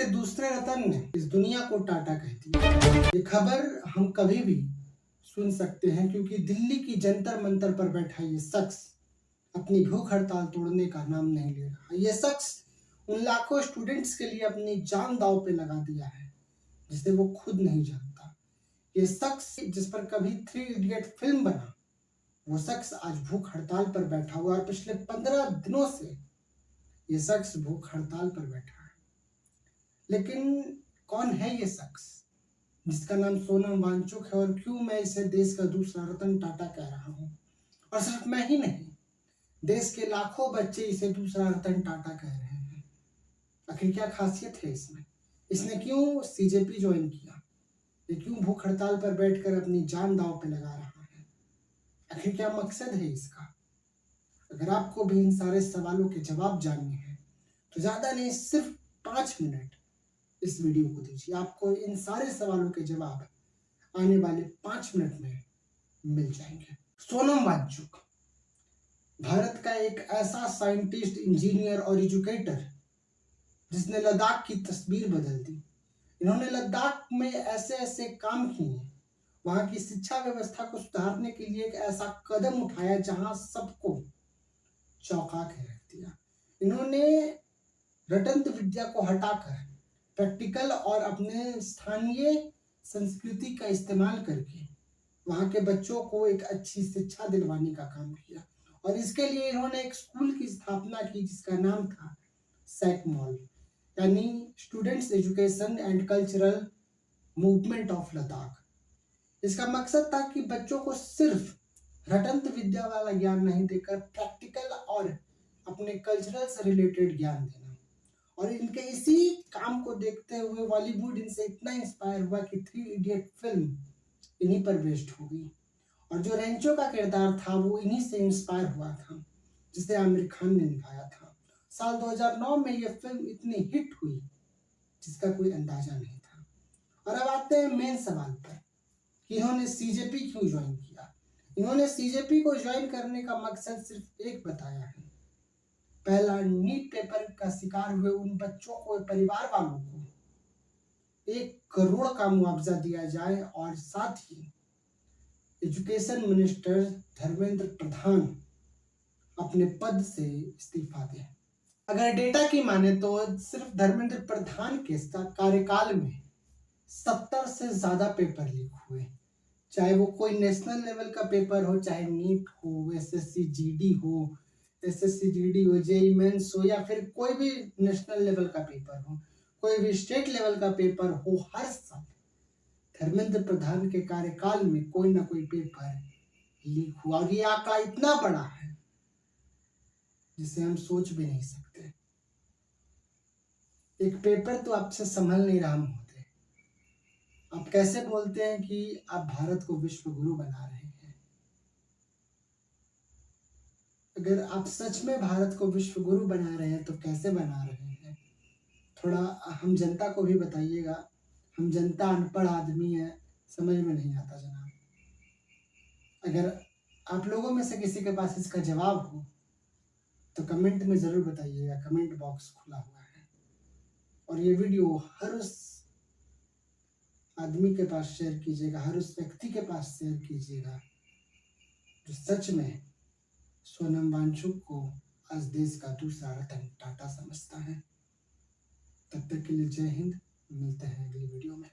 के दूसरे रतन ने इस दुनिया को टाटा कह दिया। ये खबर हम कभी भी सुन सकते हैं क्योंकि दिल्ली की जंतर मंतर पर बैठा ये शख्स अपनी भूख हड़ताल तोड़ने का नाम नहीं ले रहा। ये शख्स उन लाखों स्टूडेंट्स के लिए अपनी जान दांव पे लगा दिया है जिसे वो खुद नहीं जानता। ये शख्स जिस पर कभी 3 इडियट फिल्म बना, वो शख्स आज भूख हड़ताल पर बैठा हुआ और पिछले 15 दिनों से ये शख्स भूख हड़ताल पर बैठा है। लेकिन कौन है ये शख्स जिसका नाम सोनम वांगचुक है और क्यों मैं इसे देश का दूसरा रतन टाटा कह रहा हूँ? और सिर्फ मैं ही नहीं, देश के लाखों बच्चे इसे दूसरा रतन टाटा कह रहे हैं। आखिर क्या खासियत है इसमें? इसने क्यों सीजेपी ज्वाइन किया? ये क्यों भूख हड़ताल पर बैठकर अपनी जान दांव पे लगा रहा है? आखिर क्या मकसद है इसका? अगर आपको भी इन सारे सवालों के जवाब जानने हैं तो ज्यादा नहीं, सिर्फ 5 मिनट इस वीडियो को दीजिए। आपको इन सारे सवालों के जवाब आने वाले 5 मिनट में मिल जाएंगे। सोनम वांगचुक भारत का एक ऐसा साइंटिस्ट, इंजीनियर और एजुकेटर जिसने लद्दाख की तस्वीर बदल दी। इन्होंने लद्दाख में ऐसे ऐसे काम किए, वहां की शिक्षा व्यवस्था को सुधारने के लिए एक ऐसा कदम उठाया जहां सबको चौंका के रख दिया। इन्होंने रटंत विद्या को हटाकर प्रैक्टिकल और अपने स्थानीय संस्कृति का इस्तेमाल करके वहाँ के बच्चों को एक अच्छी शिक्षा दिलवाने का काम किया। और इसके लिए इन्होंने एक स्कूल की स्थापना की जिसका नाम था सैकमॉल, यानी students education and cultural movement of Ladakh. इसका मकसद था कि बच्चों को सिर्फ रटंत विद्या वाला ज्ञान नहीं देकर प्रैक्टिकल और अपने कल्चरल से रिलेटेड ज्ञान देना। और इनके इसी काम को देखते हुए बॉलीवुड इनसे इतना इंस्पायर हुआ कि 3 इडियट फिल्म इन्हीं पर बेस्ड हो गई। और जो रेंचो का किरदार था वो इन्हीं से इंस्पायर हुआ था, जिसे आमिर खान ने निभाया था। साल 2009 में ये फिल्म इतनी हिट हुई जिसका कोई अंदाजा नहीं था। और अब आते हैं मेन सवाल पर कि इन्होंने सीजेपी क्यों ज्वाइन किया। इन्होंने सीजेपी को ज्वाइन करने का मकसद सिर्फ एक बताया है। पहला, नीट पेपर का शिकार हुए उन बच्चों को, परिवार वालों को 1 करोड़ का मुआवजा दिया जाए और साथ ही एजुकेशन मिनिस्टर धर्मेंद्र प्रधान अपने पद से इस्तीफा दें। अगर डेटा की माने तो सिर्फ धर्मेंद्र प्रधान के कार्यकाल में 70 से ज्यादा पेपर लीक हुए, चाहे वो कोई नेशनल लेवल का पेपर हो, चाहे नीट हो, एसएससी जीडी हो, जेईई मेंस हो, या फिर कोई भी नेशनल लेवल का पेपर हो, कोई भी स्टेट लेवल का पेपर हो, हर साल धर्मेंद्र प्रधान के कार्यकाल में कोई ना कोई पेपर लीक हुआ। और ये आंकड़ा इतना बड़ा है जिसे हम सोच भी नहीं सकते। एक पेपर तो आपसे संभल नहीं रहा महोदय, आप कैसे बोलते हैं कि आप भारत को विश्व गुरु बना रहे हैं? अगर आप सच में भारत को विश्व गुरु बना रहे हैं तो कैसे बना रहे हैं? थोड़ा हम जनता को भी बताइएगा। हम जनता अनपढ़ आदमी है, समझ में नहीं आता जनाब। अगर आप लोगों में से किसी के पास इसका जवाब हो तो कमेंट में जरूर बताइएगा। कमेंट बॉक्स खुला हुआ है। और ये वीडियो हर उस आदमी के पास शेयर कीजिएगा, हर उस व्यक्ति के पास शेयर कीजिएगा जो सच में सोनम वांगचुक को आज देश का दूसरा रतन टाटा समझता है। तब तक के लिए जय हिंद, मिलते हैं अगली वीडियो में।